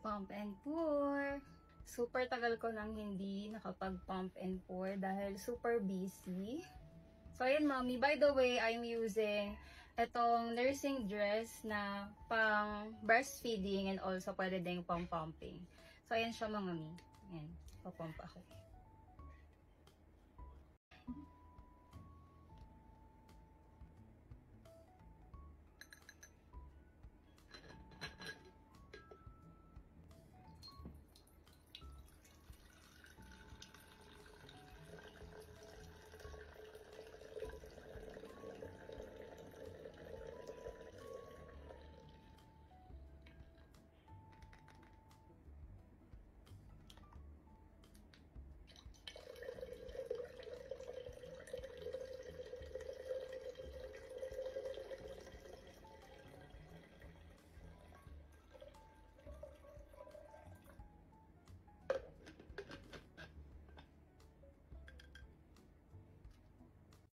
Pump and pour. Super tagal ko nang hindi nakapag-pump and pour dahil super busy. So, ayan, Mommy. By the way, I'm using itong nursing dress na pang breastfeeding and also pwede ding pang pumping. So, ayan siya, mga mi. Ayan, papump ako.